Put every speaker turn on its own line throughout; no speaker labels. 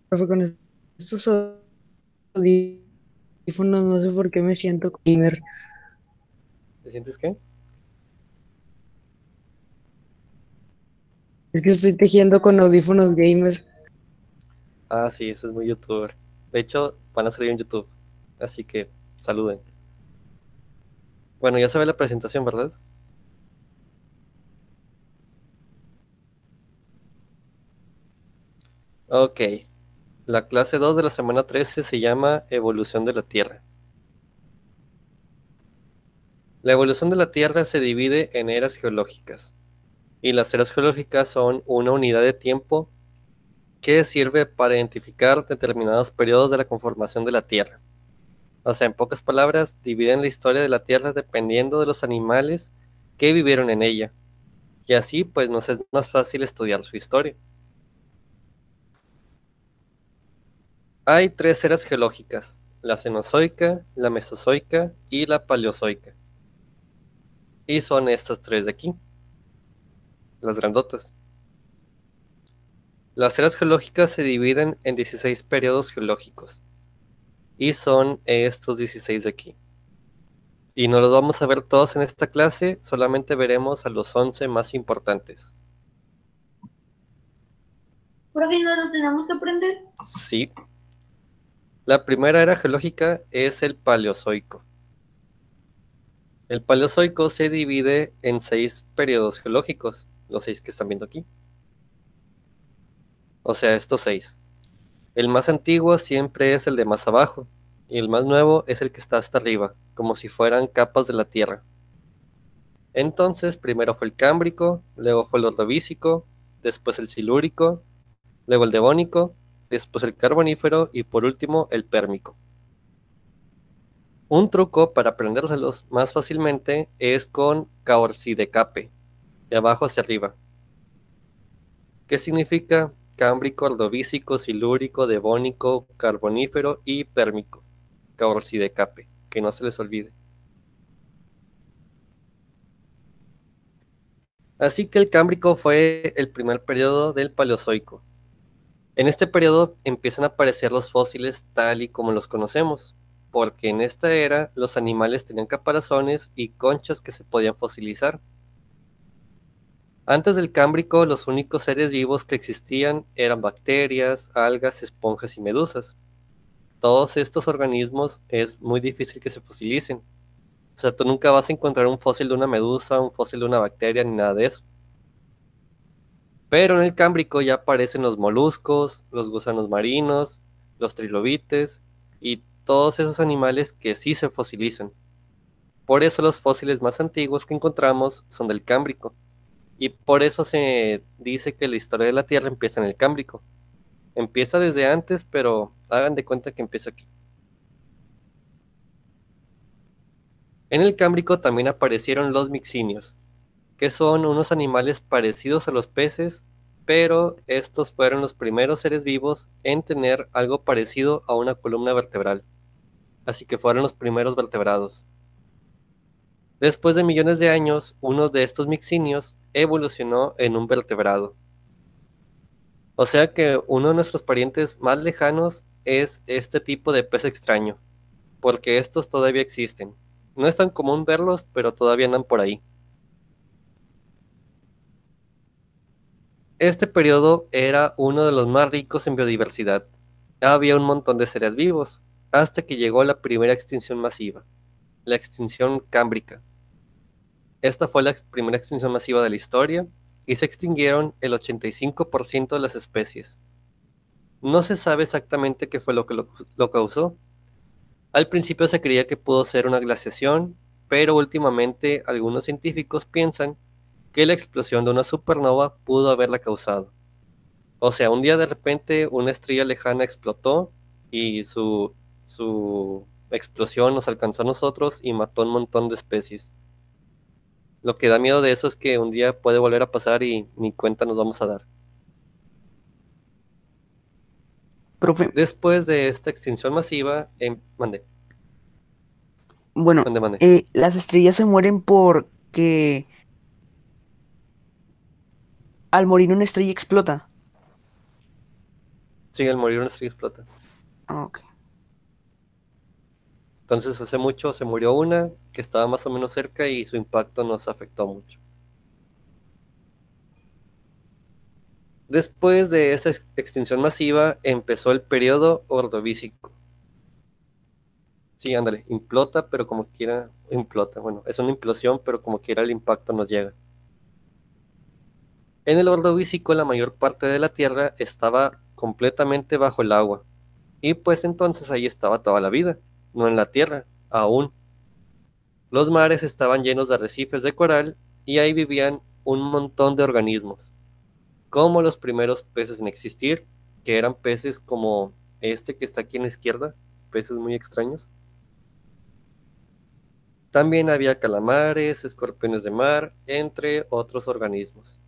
Profe, con estos audífonos no sé por qué me siento gamer.
¿Te sientes qué?
Es que estoy tejiendo con audífonos gamer.
Ah, sí, eso es muy youtuber. De hecho, van a salir en YouTube. Así que saluden. Bueno, ya se ve la presentación, ¿verdad? Ok. La clase 2 de la semana 13 se llama Evolución de la Tierra. La evolución de la Tierra se divide en eras geológicas. Y las eras geológicas son una unidad de tiempo que sirve para identificar determinados periodos de la conformación de la Tierra. O sea, en pocas palabras, dividen la historia de la Tierra dependiendo de los animales que vivieron en ella. Y así, pues, nos es más fácil estudiar su historia. Hay tres eras geológicas: la Cenozoica, la Mesozoica y la Paleozoica. Y son estas tres de aquí, las grandotas. Las eras geológicas se dividen en 16 periodos geológicos. Y son estos 16 de aquí. Y no los vamos a ver todos en esta clase, solamente veremos a los 11 más importantes.
Profe, ¿no lo tenemos que aprender?
Sí, la primera era geológica es el Paleozoico. El Paleozoico se divide en 6 periodos geológicos, los 6 que están viendo aquí. O sea, estos 6. El más antiguo siempre es el de más abajo, y el más nuevo es el que está hasta arriba, como si fueran capas de la Tierra. Entonces, primero fue el Cámbrico, luego fue el Ordovícico, después el Silúrico, luego el Devónico, después el Carbonífero y por último el Pérmico. Un truco para aprendérselos más fácilmente es con Caorcidecape, de abajo hacia arriba. ¿Qué significa? Cámbrico, Ordovícico, Silúrico, Devónico, Carbonífero y Pérmico. Caorcidecape, que no se les olvide. Así que el Cámbrico fue el primer periodo del Paleozoico. En este periodo empiezan a aparecer los fósiles tal y como los conocemos, porque en esta era los animales tenían caparazones y conchas que se podían fosilizar. Antes del Cámbrico, los únicos seres vivos que existían eran bacterias, algas, esponjas y medusas. Todos estos organismos es muy difícil que se fosilicen. O sea, tú nunca vas a encontrar un fósil de una medusa, un fósil de una bacteria, ni nada de eso. Pero en el Cámbrico ya aparecen los moluscos, los gusanos marinos, los trilobites y todos esos animales que sí se fosilizan. Por eso los fósiles más antiguos que encontramos son del Cámbrico. Y por eso se dice que la historia de la Tierra empieza en el Cámbrico. Empieza desde antes, pero hagan de cuenta que empieza aquí. En el Cámbrico también aparecieron los mixinios, que son unos animales parecidos a los peces, pero estos fueron los primeros seres vivos en tener algo parecido a una columna vertebral, así que fueron los primeros vertebrados. Después de millones de años, uno de estos mixinios evolucionó en un vertebrado. O sea que uno de nuestros parientes más lejanos es este tipo de pez extraño, porque estos todavía existen. No es tan común verlos, pero todavía andan por ahí. Este periodo era uno de los más ricos en biodiversidad. Había un montón de seres vivos, hasta que llegó la primera extinción masiva, la extinción cámbrica. Esta fue la primera extinción masiva de la historia y se extinguieron el 85% de las especies. No se sabe exactamente qué fue lo que lo causó. Al principio se creía que pudo ser una glaciación, pero últimamente algunos científicos piensan que la explosión de una supernova pudo haberla causado. O sea, un día de repente una estrella lejana explotó y su explosión nos alcanzó a nosotros y mató un montón de especies. Lo que da miedo de eso es que un día puede volver a pasar y ni cuenta nos vamos a dar.
Profe,
Después de esta extinción masiva, mande,
bueno,
mande, mande.
las estrellas se mueren porque al morir una estrella explota.
Sí, al morir una estrella explota.
Ah, ok.
Entonces hace mucho se murió una que estaba más o menos cerca y su impacto nos afectó mucho. Después de esa extinción masiva empezó el periodo Ordovícico. Sí, ándale, implota, pero como quiera, implota. Bueno, es una implosión, pero como quiera el impacto nos llega. En el Ordovícico la mayor parte de la Tierra estaba completamente bajo el agua. Y pues entonces ahí estaba toda la vida, no en la Tierra, aún. Los mares estaban llenos de arrecifes de coral y ahí vivían un montón de organismos, como los primeros peces en existir, que eran peces como este que está aquí en la izquierda, peces muy extraños. También había calamares, escorpiones de mar, entre otros organismos.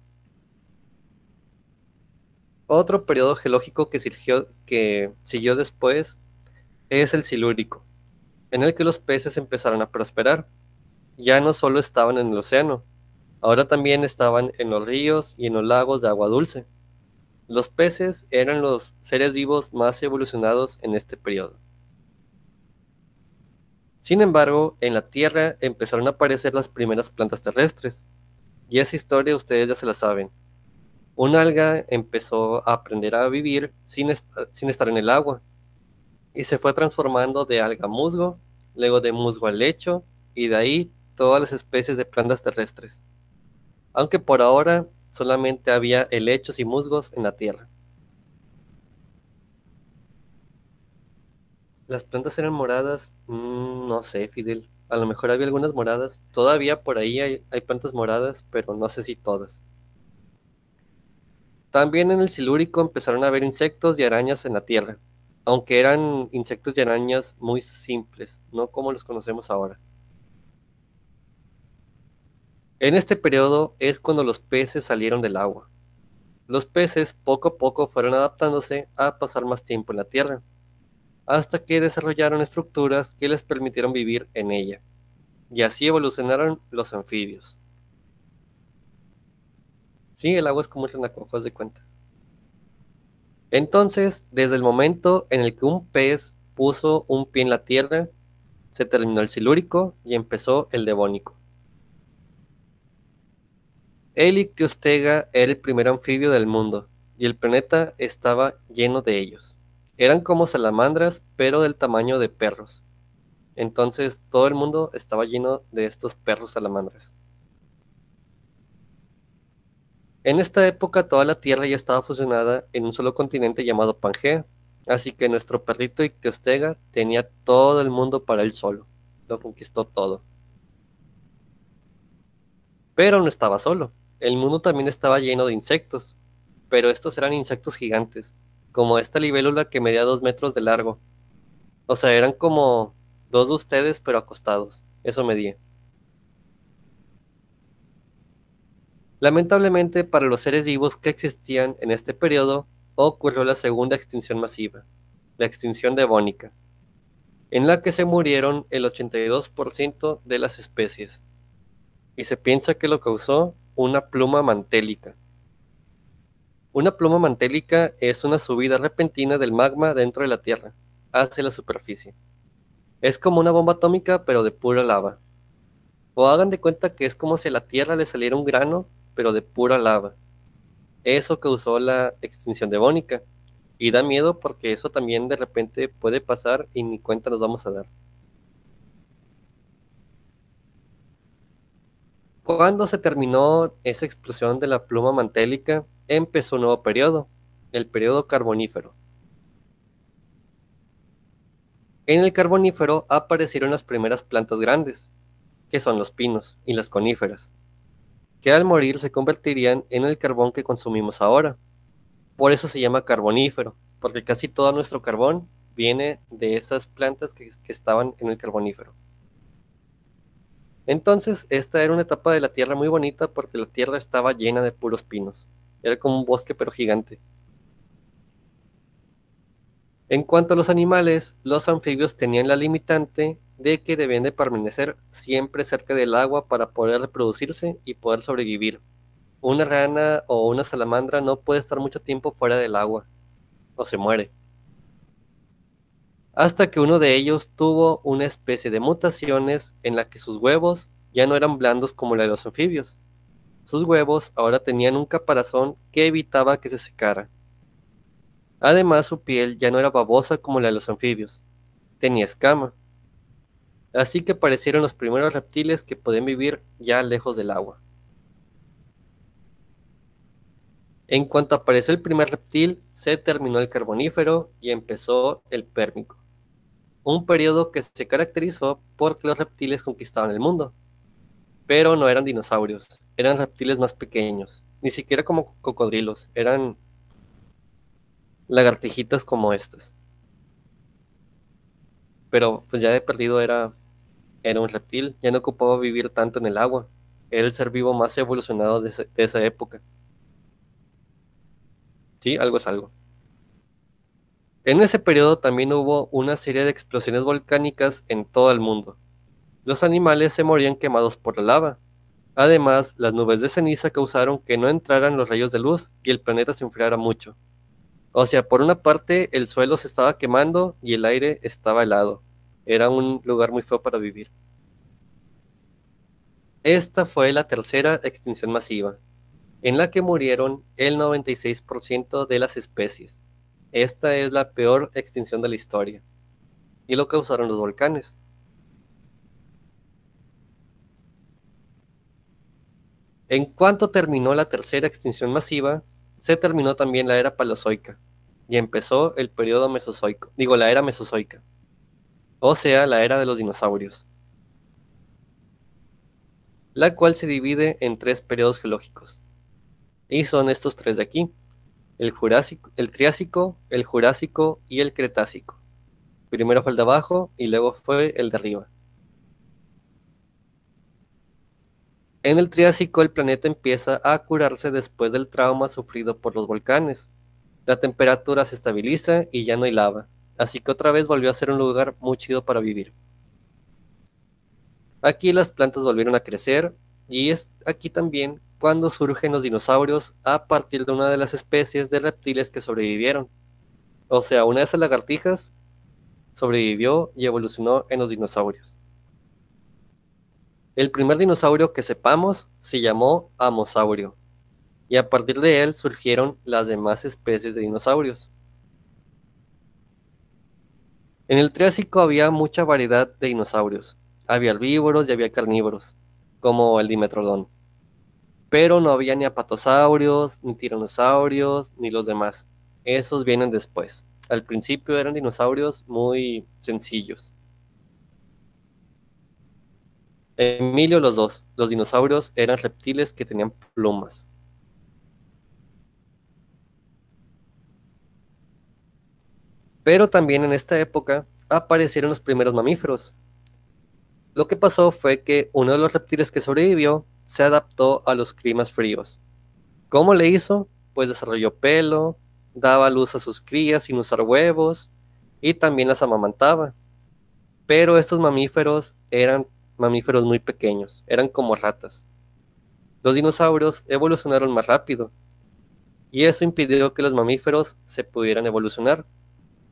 Otro periodo geológico que siguió después es el Silúrico, en el que los peces empezaron a prosperar. Ya no solo estaban en el océano, ahora también estaban en los ríos y en los lagos de agua dulce. Los peces eran los seres vivos más evolucionados en este periodo. Sin embargo, en la Tierra empezaron a aparecer las primeras plantas terrestres, y esa historia ustedes ya se la saben. Un alga empezó a aprender a vivir sin estar en el agua, y se fue transformando de alga a musgo, luego de musgo al lecho, y de ahí todas las especies de plantas terrestres. Aunque por ahora solamente había helechos y musgos en la Tierra. Las plantas eran moradas, no sé, Fidel. A lo mejor había algunas moradas. Todavía por ahí hay plantas moradas, pero no sé si todas. También en el Silúrico empezaron a haber insectos y arañas en la Tierra, aunque eran insectos y arañas muy simples, no como los conocemos ahora. En este periodo es cuando los peces salieron del agua. Los peces poco a poco fueron adaptándose a pasar más tiempo en la Tierra, hasta que desarrollaron estructuras que les permitieron vivir en ella. Y así evolucionaron los anfibios. Sí, el agua es como un renacuajo, haz de cuenta. Entonces, desde el momento en el que un pez puso un pie en la tierra, se terminó el silúrico y empezó el devónico. El ictiostega era el primer anfibio del mundo, y el planeta estaba lleno de ellos. Eran como salamandras, pero del tamaño de perros. Entonces, todo el mundo estaba lleno de estos perros salamandras. En esta época toda la Tierra ya estaba fusionada en un solo continente llamado Pangea, así que nuestro perrito Ictiostega tenía todo el mundo para él solo. Lo conquistó todo. Pero no estaba solo. El mundo también estaba lleno de insectos, pero estos eran insectos gigantes, como esta libélula que medía 2 metros de largo. O sea, eran como dos de ustedes, pero acostados. Eso medía. Lamentablemente, para los seres vivos que existían en este periodo, ocurrió la segunda extinción masiva, la extinción devónica, en la que se murieron el 82% de las especies, y se piensa que lo causó una pluma mantélica. Una pluma mantélica es una subida repentina del magma dentro de la Tierra, hacia la superficie. Es como una bomba atómica, pero de pura lava. O hagan de cuenta que es como si a la Tierra le saliera un grano, pero de pura lava. Eso causó la extinción devónica. Y da miedo porque eso también de repente puede pasar y ni cuenta nos vamos a dar. Cuando se terminó esa explosión de la pluma mantélica, empezó un nuevo periodo, el periodo carbonífero. En el carbonífero aparecieron las primeras plantas grandes, que son los pinos y las coníferas, que al morir se convertirían en el carbón que consumimos ahora. Por eso se llama carbonífero, porque casi todo nuestro carbón viene de esas plantas que estaban en el carbonífero. Entonces, esta era una etapa de la Tierra muy bonita porque la Tierra estaba llena de puros pinos. Era como un bosque pero gigante. En cuanto a los animales, los anfibios tenían la limitante de que debían de permanecer siempre cerca del agua para poder reproducirse y poder sobrevivir. Una rana o una salamandra no puede estar mucho tiempo fuera del agua. o se muere. Hasta que uno de ellos tuvo una especie de mutaciones en la que sus huevos ya no eran blandos como la de los anfibios. Sus huevos ahora tenían un caparazón que evitaba que se secara. Además, su piel ya no era babosa como la de los anfibios, tenía escama. Así que aparecieron los primeros reptiles que podían vivir ya lejos del agua. En cuanto apareció el primer reptil, se terminó el Carbonífero y empezó el Pérmico, un periodo que se caracterizó porque los reptiles conquistaban el mundo, pero no eran dinosaurios, eran reptiles más pequeños, ni siquiera como cocodrilos, eran lagartijitas como estas. Pero pues ya de perdido era un reptil, ya no ocupaba vivir tanto en el agua, era el ser vivo más evolucionado de esa época. Sí, algo es algo. En ese periodo también hubo una serie de explosiones volcánicas en todo el mundo. Los animales se morían quemados por la lava. Además, las nubes de ceniza causaron que no entraran los rayos de luz y el planeta se enfriara mucho. O sea, por una parte el suelo se estaba quemando y el aire estaba helado. Era un lugar muy feo para vivir. Esta fue la tercera extinción masiva, en la que murieron el 96% de las especies. Esta es la peor extinción de la historia, y lo causaron los volcanes. En cuanto terminó la tercera extinción masiva, se terminó también la era paleozoica, y empezó el periodo mesozoico, digo la era mesozoica, o sea, la era de los dinosaurios, la cual se divide en tres periodos geológicos, y son estos tres de aquí: el Jurásico, el Triásico, el Jurásico y el Cretácico. Primero fue el de abajo y luego fue el de arriba. En el Triásico el planeta empieza a curarse después del trauma sufrido por los volcanes. La temperatura se estabiliza y ya no hay lava, así que otra vez volvió a ser un lugar muy chido para vivir. Aquí las plantas volvieron a crecer y es aquí también cuando surgen los dinosaurios a partir de una de las especies de reptiles que sobrevivieron. O sea, una de esas lagartijas sobrevivió y evolucionó en los dinosaurios. El primer dinosaurio que sepamos se llamó Amosaurio, y a partir de él surgieron las demás especies de dinosaurios. En el Triásico había mucha variedad de dinosaurios. Había herbívoros y había carnívoros, como el Dimetrodon. Pero no había ni apatosaurios, ni tiranosaurios, ni los demás. Esos vienen después. Al principio eran dinosaurios muy sencillos. Emilio los dos. Los dinosaurios eran reptiles que tenían plumas. Pero también en esta época aparecieron los primeros mamíferos. Lo que pasó fue que uno de los reptiles que sobrevivió se adaptó a los climas fríos. ¿Cómo le hizo? Pues desarrolló pelo, daba luz a sus crías sin usar huevos y también las amamantaba. Pero estos mamíferos eran mamíferos muy pequeños, eran como ratas. Los dinosaurios evolucionaron más rápido y eso impidió que los mamíferos se pudieran evolucionar.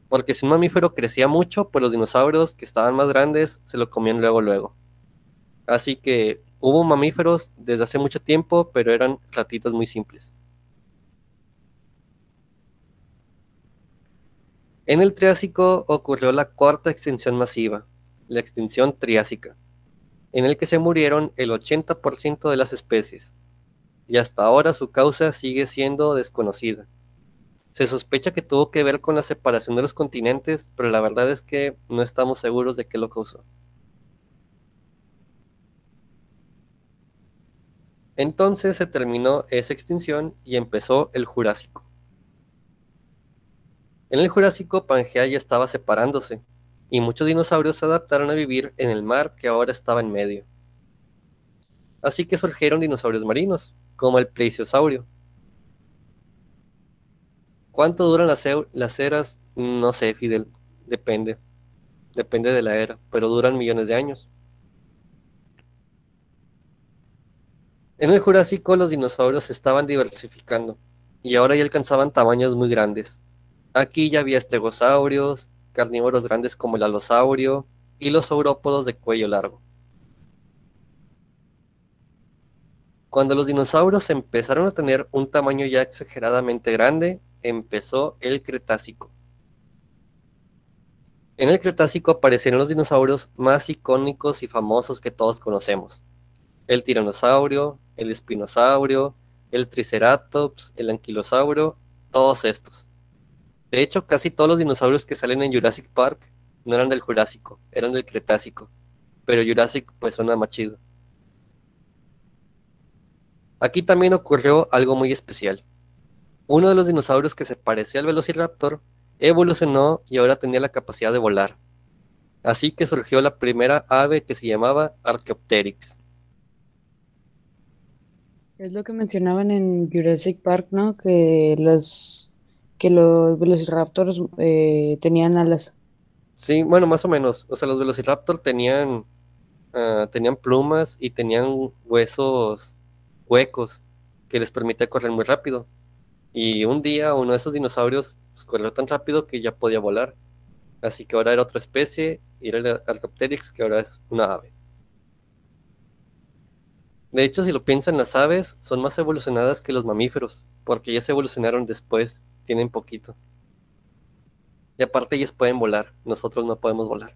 Porque si un mamífero crecía mucho, pues los dinosaurios que estaban más grandes se lo comían luego luego. Así que hubo mamíferos desde hace mucho tiempo, pero eran ratitas muy simples. En el Triásico ocurrió la cuarta extinción masiva, la extinción triásica, en el que se murieron el 80% de las especies, y hasta ahora su causa sigue siendo desconocida. Se sospecha que tuvo que ver con la separación de los continentes, pero la verdad es que no estamos seguros de qué lo causó. Entonces se terminó esa extinción y empezó el Jurásico. En el Jurásico, Pangea ya estaba separándose, y muchos dinosaurios se adaptaron a vivir en el mar que ahora estaba en medio. Así que surgieron dinosaurios marinos, como el Plesiosaurio. ¿Cuánto duran las eras? No sé, Fidel, depende. Depende de la era, pero duran millones de años. En el Jurásico los dinosaurios se estaban diversificando, y ahora ya alcanzaban tamaños muy grandes. Aquí ya había estegosaurios, carnívoros grandes como el alosaurio y los saurópodos de cuello largo. Cuando los dinosaurios empezaron a tener un tamaño ya exageradamente grande, empezó el Cretácico. En el Cretácico aparecieron los dinosaurios más icónicos y famosos que todos conocemos. El tiranosaurio, el espinosaurio, el triceratops, el anquilosaurio, todos estos. De hecho, casi todos los dinosaurios que salen en Jurassic Park no eran del Jurásico, eran del Cretácico. Pero Jurassic pues suena más chido. Aquí también ocurrió algo muy especial. Uno de los dinosaurios que se parecía al Velociraptor evolucionó y ahora tenía la capacidad de volar. Así que surgió la primera ave que se llamaba Archaeopteryx.
Es lo que mencionaban en Jurassic Park, ¿no? Que los Velociraptors tenían alas.
Sí, bueno, más o menos. O sea, los Velociraptor tenían plumas y tenían huesos huecos que les permitía correr muy rápido. Y un día uno de esos dinosaurios pues, corrió tan rápido que ya podía volar. Así que ahora era otra especie y era el Archaeopteryx, que ahora es una ave. De hecho, si lo piensan, las aves son más evolucionadas que los mamíferos, porque ellas evolucionaron después, tienen poquito. Y aparte ellas pueden volar, nosotros no podemos volar.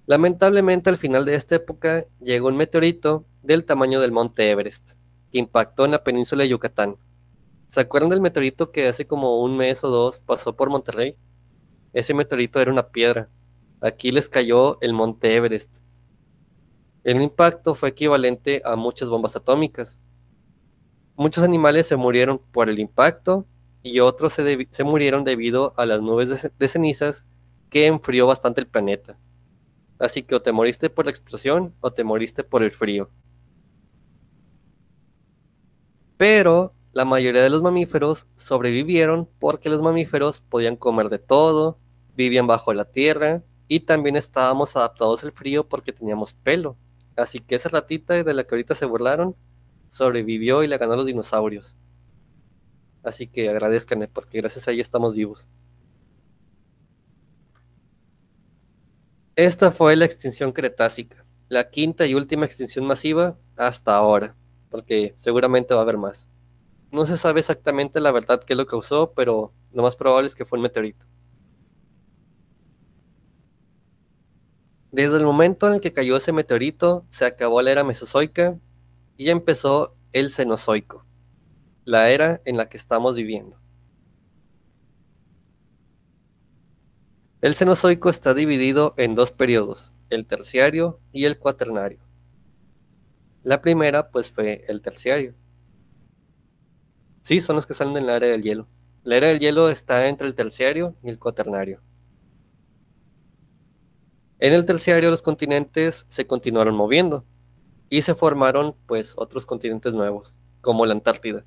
Lamentablemente al final de esta época llegó un meteorito del tamaño del monte Everest, que impactó en la península de Yucatán. ¿Se acuerdan del meteorito que hace como un mes o dos pasó por Monterrey? Ese meteorito era una piedra. Aquí les cayó el monte Everest. El impacto fue equivalente a muchas bombas atómicas. Muchos animales se murieron por el impacto y otros se murieron debido a las nubes de cenizas que enfrió bastante el planeta. Así que o te moriste por la explosión o te moriste por el frío. Pero la mayoría de los mamíferos sobrevivieron porque los mamíferos podían comer de todo, vivían bajo la tierra y también estábamos adaptados al frío porque teníamos pelo. Así que esa ratita de la que ahorita se burlaron sobrevivió y le ganó a los dinosaurios. Así que agradezcanle porque gracias a ella estamos vivos. Esta fue la extinción cretácica, la quinta y última extinción masiva hasta ahora, porque seguramente va a haber más. No se sabe exactamente la verdad qué lo causó, pero lo más probable es que fue un meteorito. Desde el momento en el que cayó ese meteorito, se acabó la era mesozoica y empezó el cenozoico, la era en la que estamos viviendo. El Cenozoico está dividido en dos periodos, el terciario y el cuaternario. La primera, pues, fue el terciario. Sí, son los que salen en la era del hielo. La era del hielo está entre el terciario y el cuaternario. En el terciario los continentes se continuaron moviendo y se formaron, pues, otros continentes nuevos, como la Antártida.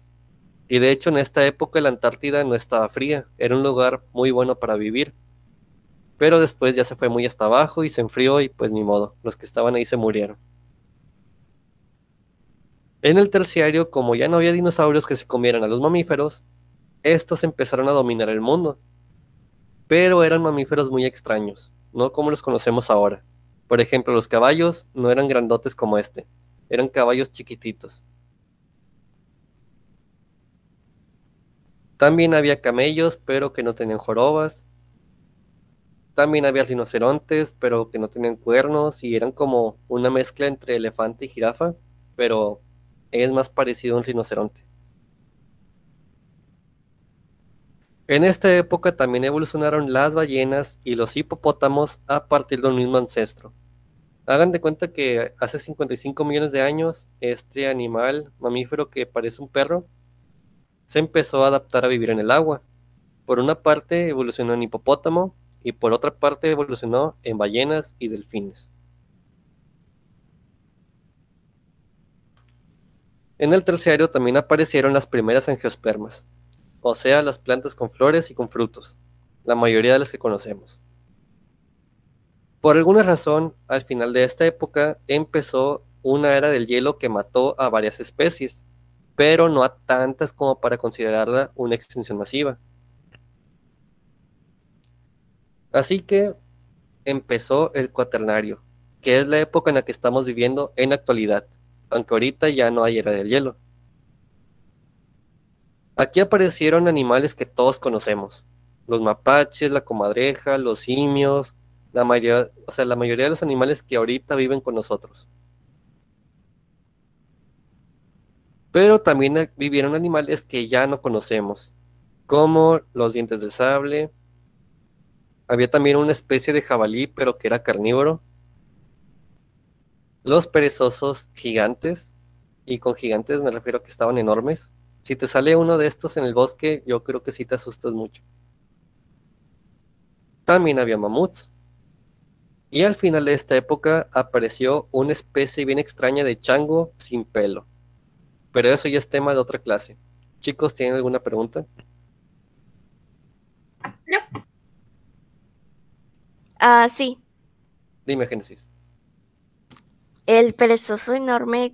Y de hecho en esta época la Antártida no estaba fría, era un lugar muy bueno para vivir. Pero después ya se fue muy hasta abajo y se enfrió y pues ni modo, los que estaban ahí se murieron. En el terciario, como ya no había dinosaurios que se comieran a los mamíferos, estos empezaron a dominar el mundo. Pero eran mamíferos muy extraños, no como los conocemos ahora. Por ejemplo, los caballos no eran grandotes como este, eran caballos chiquititos. También había camellos, pero que no tenían jorobas. También había rinocerontes, pero que no tenían cuernos y eran como una mezcla entre elefante y jirafa, pero es más parecido a un rinoceronte. En esta época también evolucionaron las ballenas y los hipopótamos a partir de un mismo ancestro. Hagan de cuenta que hace 55 millones de años, este animal mamífero que parece un perro se empezó a adaptar a vivir en el agua. Por una parte evolucionó en hipopótamo y por otra parte evolucionó en ballenas y delfines. En el terciario también aparecieron las primeras angiospermas, o sea, las plantas con flores y con frutos, la mayoría de las que conocemos. Por alguna razón, al final de esta época empezó una era del hielo que mató a varias especies, pero no a tantas como para considerarla una extinción masiva. Así que empezó el Cuaternario, que es la época en la que estamos viviendo en la actualidad, aunque ahorita ya no hay era del hielo. Aquí aparecieron animales que todos conocemos: los mapaches, la comadreja, los simios, la mayoría de los animales que ahorita viven con nosotros. Pero también vivieron animales que ya no conocemos, como los dientes de sable. Había también una especie de jabalí, pero que era carnívoro. Los perezosos gigantes, y con gigantes me refiero a que estaban enormes. Si te sale uno de estos en el bosque, yo creo que sí te asustas mucho. También había mamuts. Y al final de esta época apareció una especie bien extraña de chango sin pelo. Pero eso ya es tema de otra clase. Chicos, ¿tienen alguna pregunta?
No.
Ah, sí.
Dime, Génesis.
El perezoso enorme,